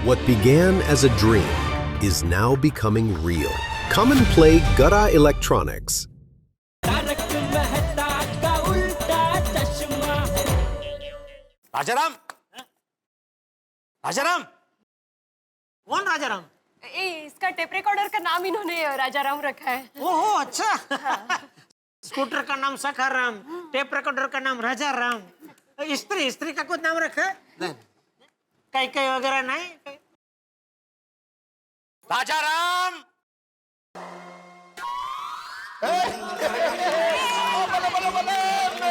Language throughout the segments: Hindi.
What began as a dream is now becoming real. Come and play Gada Electronics. Rajaram, Rajaram, कौन राजाराम? इसका टेप रिकॉर्डर का नाम इन्होंने राजाराम रखा है। ओहो अच्छा। स्कूटर का नाम सखाराम, टेप रिकॉर्डर का नाम राजाराम, स्त्री का कुछ नाम रखा है? नहीं। कई वगैरह नहीं? राजाराम।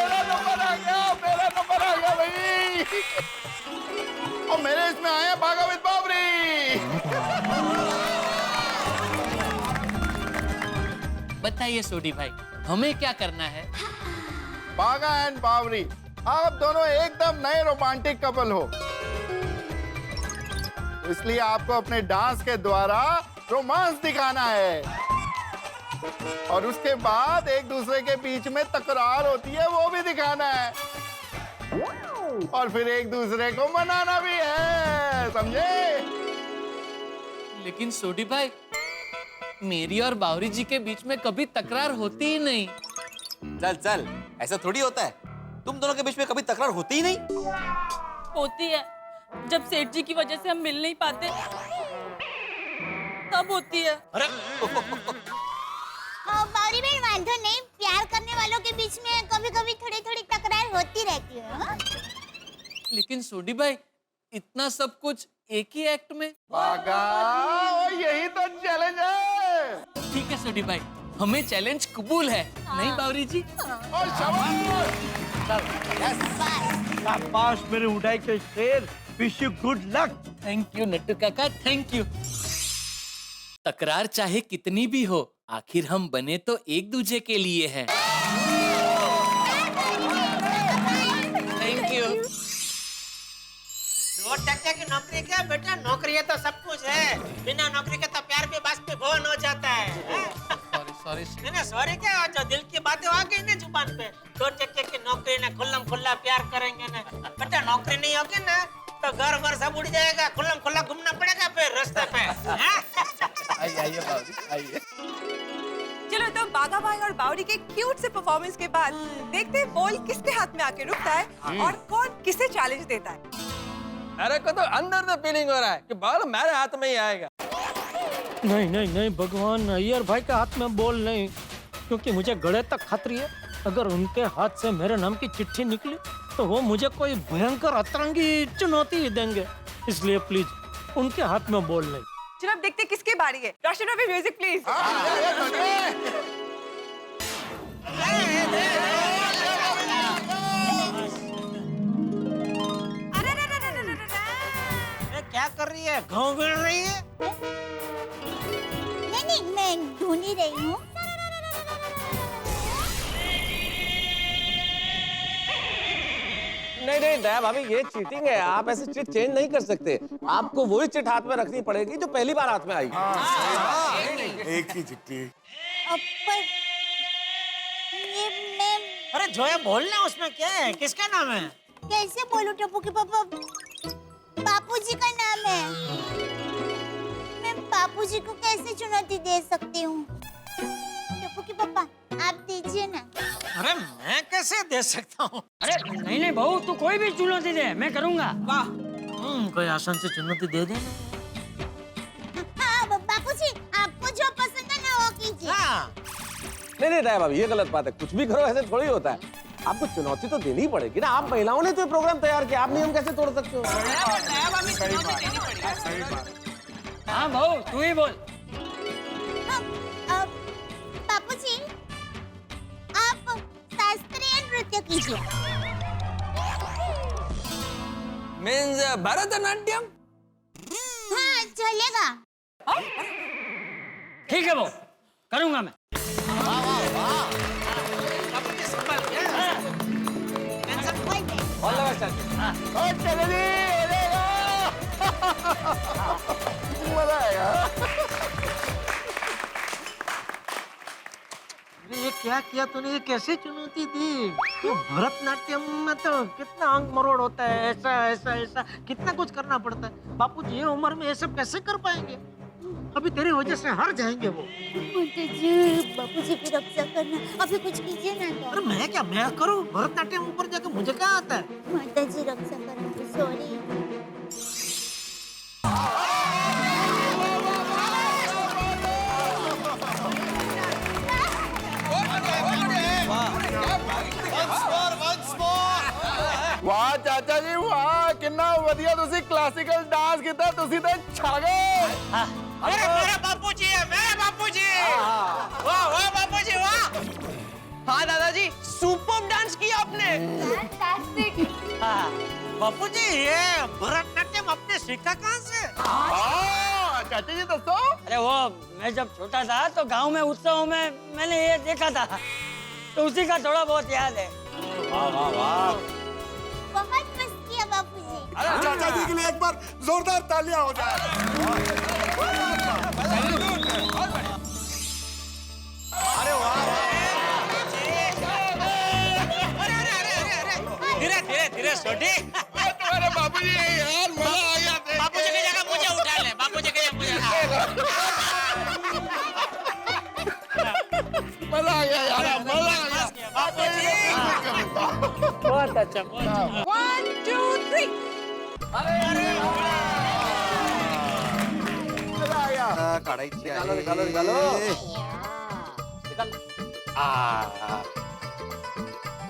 मेरा नंबर आ गया भाई। और मेरे इसमें आया भागवत बाबरी। बताइए सोडी भाई, हमें क्या करना है? बागा एंड बावरी, आप दोनों एकदम नए रोमांटिक कपल हो, इसलिए आपको अपने डांस के द्वारा रोमांस दिखाना है। और उसके बाद एक दूसरे के बीच में तकरार होती है, वो भी दिखाना है। और फिर एक दूसरे को मनाना भी है, समझे? लेकिन सोडी भाई, मेरी और बावरी जी के बीच में कभी तकरार होती ही नहीं। चल चल, ऐसा थोड़ी होता है। तुम दोनों के बीच में कभी तकरार होती ही नहीं। होती है, जब सेठ जी की वजह से हम मिल नहीं पाते तब होती है। अरे बावरी बहन, वांधो नहीं, प्यार करने वालों के बीच में कभी-कभी थोड़ी-थोड़ी तकरार होती रहती है। लेकिन सोडी भाई, इतना सब कुछ एक ही एक्ट में? बागा, और यही तो चैलेंज है। ठीक है सोडी भाई, हमें चैलेंज कबूल है। नहीं बावरी जी? और शाबाश। शाबाश मेरे उड़ाई के शेर, wish you good luck. Thank you Nattu काका, थैंक यू। तकरार चाहे कितनी भी हो, आखिर हम बने तो एक दूजे के लिए हैं। Thank you. दो टक्के की नौकरी क्या बेटा? नौकरी है तो सब कुछ है, बिना नौकरी के तो प्यार भी बाष्पीभवन हो जाता है। सॉरी नहीं सॉरी क्या, जो दिल की बातें आ गई ना जुबान पे। दो टक्के की नौकरी ना, खुल्लम खुल्ला प्यार करेंगे ना बेटा। नौकरी नहीं होगी ना तो घर वर सब उड़ जाएगा, खुल्लम खुल्ला घूमना पड़ेगा फिर रास्ते पे। आइए बावरी, आइए। चलो तो बागा भाई और बावरी के क्यूट से परफॉर्मेंस के बाद देखते हैं बॉल किसके हाथ में आके रुकता है और कौन किसे चैलेंज देता है। मेरे को तो अंदर से फीलिंग हो रहा है कि बॉल मेरे हाथ में ही आएगा। नहीं नहीं नहीं भगवान, अय्यर भाई के हाथ में बॉल नहीं, क्योंकि मुझे गले तक खतरी है। अगर उनके हाथ से मेरे नाम की चिट्ठी निकली तो वो मुझे कोई भयंकर अतरंगी चुनौती ही देंगे, इसलिए प्लीज उनके हाथ में बॉल नहीं। चलो अब देखते हैं किसकी बारी है। रोशन रवि, म्यूजिक प्लीज। क्या कर रही है? घाव गिर रही है? नहीं, मैं ढूंढ ही रही हूँ। नहीं दया भाभी, ये चीटिंग है। आप ऐसे चिट चेंज नहीं कर सकते। आपको वही चिट हाथ में रखनी पड़ेगी जो पहली बार हाथ में आई। एक ही चिट्ठी। पर ये मैं अरे जोया बोलना, उसमें क्या है? किसका नाम है? कैसे बोलूं टप्पू के पापा? बापूजी का नाम है। मैं बापूजी को कैसे चुनौती दे सकती हूँ? टप्पू के पापा, आप दीजिए ना। अरे मैं कैसे दे सकता हूँ? अरे नहीं बहू, तू कोई भी चुनौती दे, मैं करूँगा। वाह, कोई आसान से चुनौती दे दे। हाँ बापूजी, आपको जो पसंद है ना वो कीजिए। हाँ। नहीं दया भाभी, ये गलत बात है। कुछ भी करो ऐसे थोड़ी होता है। आपको चुनौती तो देनी पड़ेगी ना। आप महिलाओं ने तो ये प्रोग्राम तैयार किया, आप नियम कैसे तोड़ सकते हो? हाँ बहू, तू ही बोल। बापूजी, आप शास्त्रीय नृत्य कीजिए। मीन्स भरतनाट्यम? हाँ चलेगा। ठीक है बहू, करूँगा मैं। चलो जी, मजा आएगा। ये क्या किया तूने? ये कैसे चुनौती दी? तो भरतनाट्यम में तो कितना अंग मरोड़ होता है, ऐसा ऐसा ऐसा कितना कुछ करना पड़ता है। बापूजी ये उम्र में ये सब कैसे कर पाएंगे? अभी तेरी वजह से हार जाएंगे वो। जी बापूजी की रक्षा करना, अभी कुछ कीजिए ना तो। अरे मैं करूं? भरतनाट्यम ऊपर जाकर मुझे क्या आता है? माता जी रक्षा करना, सॉरी। वाह चाचा जी वाह, कितना वधिया ਤੁਸੀਂ क्लासिकल डांस ਕੀਤਾ, ਤੁਸੀਂ ਤੇ ਛਾ गए। अरे मेरा बापूजी है, मेरा बापूजी। वाह वाह बापूजी वाह। हाँ दादाजी, सुपर डांस किया आपने। बापूजी ये भरतनाट्यम आपने सीखा कहाँ से? चाचा जी दसो। अरे वो मैं जब छोटा था तो गांव में उत्सव में मैंने ये देखा था, तो उसी का थोड़ा बहुत याद है। वाह वाह वाह। बहुत मस्त किया बापूजी। चाचा जी के लिए एक बार जोरदार तालियां हो जाए। अरे वाह। धीरे धीरे धीरे छोटी। तुम्हारे बाबूजी यार मजा आ गया। बापूजी की जगह मुझे उठा ले, बापूजी की जगह मुझे। मजा आ गया यार, मजा आ गया। बापूजी बहुत अच्छा, बहुत अच्छा। 1, 2, 3। मजा आ गया। काढायची आहे.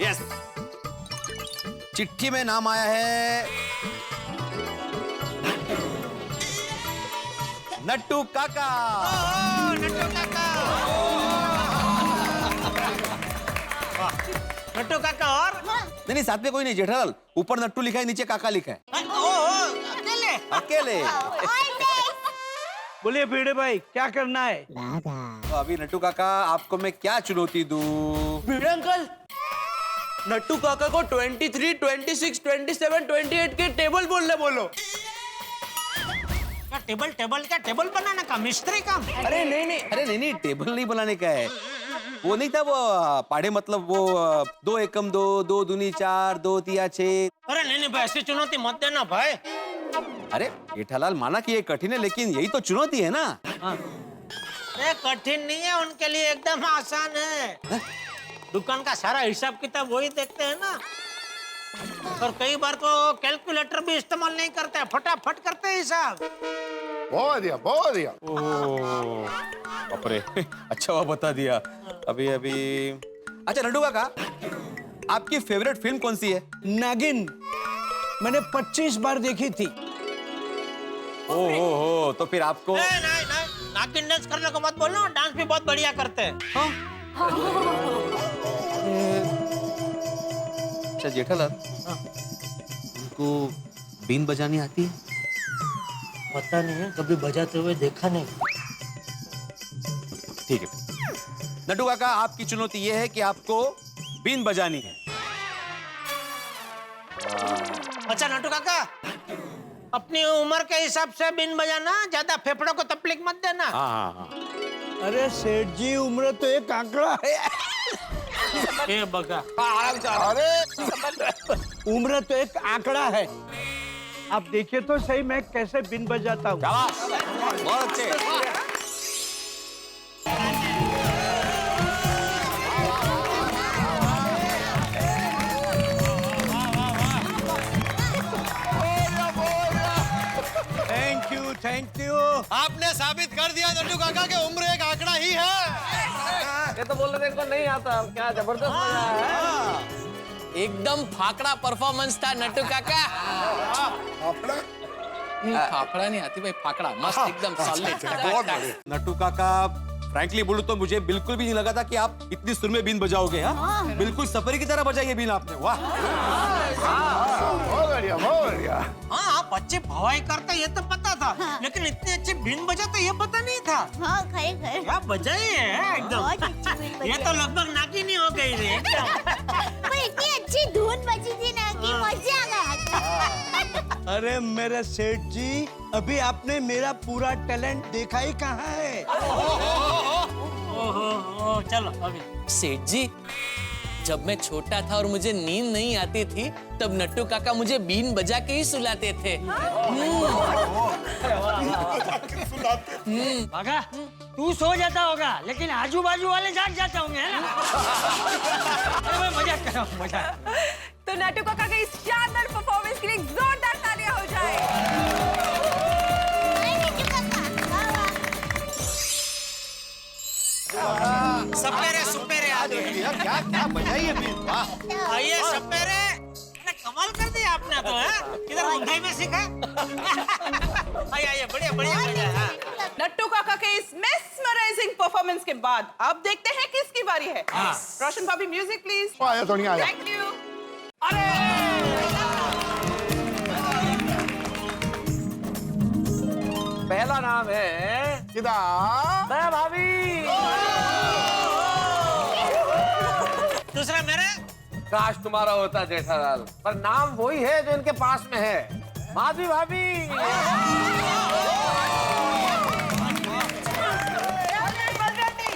यस, चिट्ठी में नाम आया है नट्टू काका। नट्टू काका और नहीं, साथ में कोई नहीं, जेठालाल। ऊपर नट्टू लिखा है, नीचे काका लिखा है। अकेले। अकेले। बोलिए भिड़े भाई, क्या करना है? तो अभी नट्टू काका आपको मैं क्या चुनौती दूं? भिड़े अंकल, नट्टू काका को 23, 26, 27, 28 के टेबल बोलने बोलो। क्या टेबल क्या टेबल बनाने का मिस्त्री काम? अरे नहीं, टेबल नहीं बनाने का है। वो नहीं था वो पाढ़े, मतलब वो 2 एकम 2, 2 दूनी 4, 2 तिया 6। अरे नहीं भाई, ऐसी चुनौती मत देना भाई। अरे जेठालाल, माना कि ये कठिन है, लेकिन यही तो चुनौती है ना। ये कठिन नहीं है, उनके लिए एकदम आसान है। दुकान का सारा हिसाब किताब वही देखते हैं ना, और कई बार तो कैलकुलेटर भी इस्तेमाल नहीं करते हैं, फटाफट करते हैं हिसाब। बहुत दिया, बहुत दिया। बाप रे, अच्छा हुआ बता दिया। अभी अच्छा नट्टू काका, आपकी फेवरेट फिल्म कौन सी है? नागिन, मैंने 25 बार देखी थी। ओहो, तो फिर आपको नहीं, नागिन डांस करने को मत बोलो, डांस भी बहुत बढ़िया करते हैं। अच्छा जेठालाल, उनको बीन बजानी आती है? पता नहीं है, कभी बजाते हुए देखा नहीं। ठीक है नट्टू काका, आपकी चुनौती ये है कि आपको बीन बजानी है। अच्छा नट्टू काका, अपनी उम्र के हिसाब से बीन बजाना, ज्यादा फेफड़ों को तकलीफ मत देना। हाँ। अरे सेठ जी, उम्र तो एक आंकड़ा है। ये बगा। अरे उम्र तो एक आंकड़ा है। आप देखिए तो सही मैं कैसे बिन बजाता हूँ। शाबाश, बहुत अच्छे। Thank you. आपने साबित कर दिया नट्टू काका के उम्र एक आंकड़ा ही है। ये तो बोल रहे को नहीं आता, क्या जबरदस्त मजा है। एकदम फाकड़ा परफॉर्मेंस था नट्टू काका। फाफड़ा नहीं आती भाई, फाकड़ा मस्त एकदम सॉलिड। नट्टू काका, फ्रैंकली बोलूं तो मुझे बिल्कुल भी नहीं लगा था कि आप इतनी सुर में बीन बजाओगे। हाँ, बिल्कुल सफरी की तरह बजाई है बीन आपने। वाह, बहुत बढ़िया, बहुत बढ़िया। हाँ, बच्चे भवाई करते ये तो पता था, लेकिन इतनी अच्छी बीन बजाते ये पता नहीं था। हाँ, खैर क्या बजाई है एकदम। बहुत अच्छी बीन बजाई। ये तो लगभग नागिन ही हो गई रे एकदम। पर इतनी अच्छी धुन बजी थी ना कि मजा आ गया। अरे मेरे सेठ जी, अभी आपने मेरा पूरा टैलेंट देखा ही कहाँ है। ओहो, चलो अभी सेठ जी, जब मैं छोटा था और मुझे नींद नहीं आती थी तब नट्टू काका मुझे बीन बजा के ही सुलाते थे। भागा, तू सो जाता होगा लेकिन आजू बाजू वाले जाग जाते होंगे, है ना? अरे मैं मजाक कर रहा हूँ, मजाक। तो नट्टू काका के इस शानदार परफॉर्मेंस के लिए जोरदार तालियां हो जाए। सपेरे आ गए। क्या क्या बजाइए बीन, वाह। आइए सपेरे, अरे कमाल कर दिया आपने तो, है? किधर मुंबई में सीखा? आइए बढ़िया बढ़िया। हाँ। नट्टू काका के इस मेस्मराइजिंग परफॉर्मेंस के बाद अब देखते हैं किसकी बारी है। रोशन भाभी म्यूजिक प्लीज। आया सोनिया आया। Thank you. पहला नाम है किधर? दया भाभी। दूसरा मेरा। काश तुम्हारा होता जेठालाल, पर नाम वही है जो इनके पास में है, माधवी भाभी।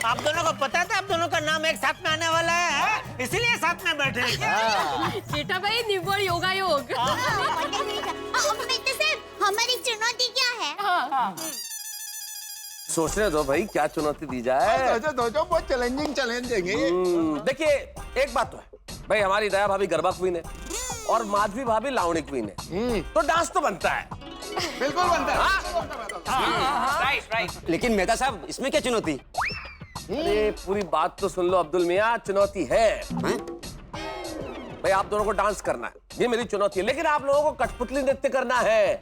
आप दोनों को पता था आप दोनों का नाम एक साथ में आने वाला है? इसीलिए साथ में बैठे हैं क्या? जेठा भाई निव्वळ योगा योग। हमारी चुनौती क्या है? सोचने दो भाई क्या चुनौती दी जाए। सोचो बहुत चैलेंजिंग चैलेंज देंगे। देखिए एक बात तो है भाई, हमारी दया भाभी गरबा क्वीन है और माधवी भाभी लावणी क्वीन है, तो डांस तो बनता है। बिल्कुल बनता है। राइट। लेकिन मेहता साहब इसमें क्या चुनौती? अरे पूरी बात तो सुन लो अब्दुल मियाँ, चुनौती है भाई आप दोनों को डांस करना है, ये मेरी चुनौती है, लेकिन आप लोगों को कठपुतली नृत्य करना है।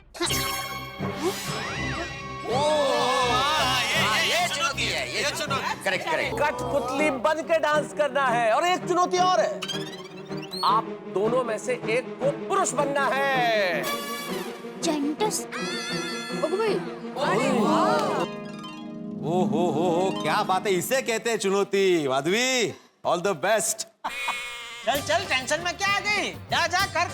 ये चुनौती। करेक्ट करेक्ट, कठपुतली बन के डांस करना है। और एक चुनौती और है, आप दोनों में से एक को पुरुष बनना है। जंटस। ओ हो, क्या बात है, इसे कहते हैं चुनौती। Madhavi, all the best. चल चल, टेंशन में क्या आ गई? जा जा कर।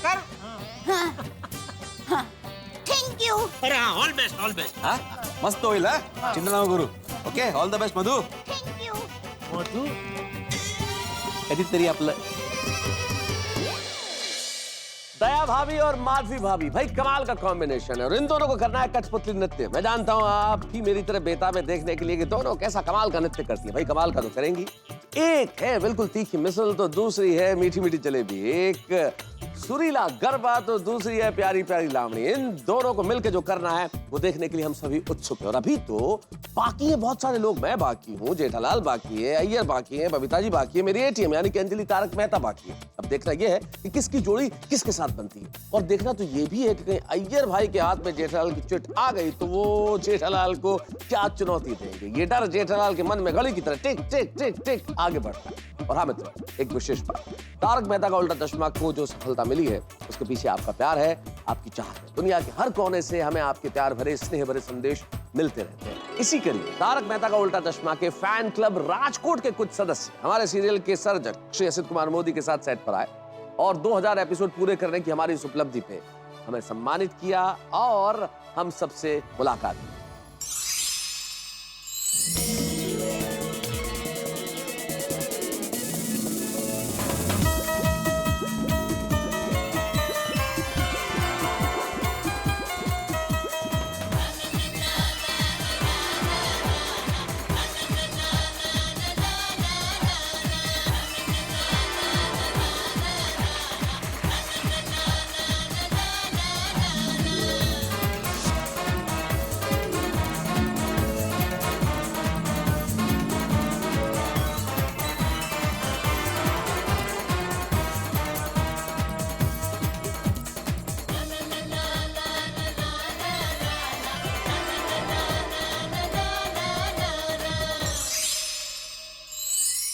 Thank you. अरे हाँ, ऑल बेस्ट ऑल बेस्ट। हाँ मस्त होईल हा, चिंता नको करू। Okay, all the best Madhu. Thank you. Madhu कधीतरी आपलं दया भाभी और माधवी भाभी, भाई कमाल का कॉम्बिनेशन है और इन दोनों को करना है कठपुतली नृत्य। मैं जानता हूँ आप भी मेरी तरह बेताब है देखने के लिए कि दोनों कैसा कमाल का नृत्य करती है। भाई कमाल का तो करेंगी। एक है बिल्कुल तीखी मिसल तो दूसरी है मीठी मीठी जलेबी, एक सुरीला गरबा तो दूसरी है प्यारी प्यारी लावणी। इन दोनों को मिलकर जो करना है वो देखने के लिए हम सभी उत्सुक हैं। और अभी तो बाकी है बहुत सारे लोग, मैं बाकी हूँ, जेठालाल बाकी है, अय्यर बाकी है, बबीता जी बाकी है, मेरी एटीएम यानी कि अंजलि तारक मेहता बाकी है। अब देखना ये है कि किसकी जोड़ी किसके साथ बनती है, और देखना तो ये भी है कि कहीं अय्यर भाई के हाथ में जेठालाल की चिट आ गई तो वो जेठालाल को क्या चुनौती देंगे। ये डर जेठालाल के मन में घड़ी की तरह टिक टिक टिक टिक आगे बढ़ता है। और हाँ मित्रों, एक विशेष बात, तारक मेहता का उल्टा चश्मा को जो सफलता मिली है उसके पीछे आपका प्यार है, आपकी चाहत है। दुनिया के हर कोने से हमें आपके प्यार भरे स्नेह भरे संदेश मिलते रहते हैं। इसी करीब तारक मेहता का उल्टा चश्मा के फैन क्लब राजकोट के कुछ सदस्य हमारे सीरियल के सर्जक श्री असित कुमार मोदी के साथ सेट पर आए और 2000 एपिसोड पूरे करने की हमारी इस उपलब्धि पे हमें सम्मानित किया और हम सबसे मुलाकात की।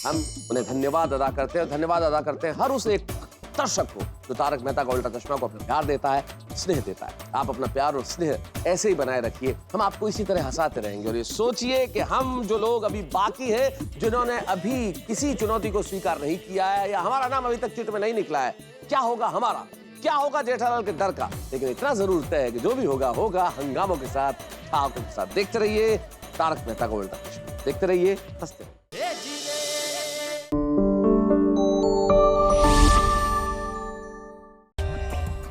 हम उन्हें धन्यवाद अदा करते हैं, धन्यवाद अदा करते हैं हर उस एक दर्शक को जो तारक मेहता का उल्टा चश्मा को अपना प्यार देता है, स्नेह देता है। आप अपना प्यार और स्नेह ऐसे ही बनाए रखिए, हम आपको इसी तरह हंसाते रहेंगे। और ये सोचिए कि हम जो लोग अभी बाकी हैं, जिन्होंने अभी किसी चुनौती को स्वीकार नहीं किया है या हमारा नाम अभी तक चिट में नहीं निकला है, क्या होगा हमारा, क्या होगा जेठालाल के दर का। लेकिन इतना जरूर तय है कि जो भी होगा होगा हंगामों के साथ, ठहाकों के साथ। देखते रहिए तारक मेहता का उल्टा चश्मा, देखते रहिए, हंसते रहिए।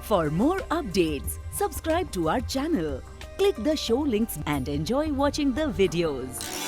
For more updates, subscribe to our channel, click the show links and enjoy watching the videos.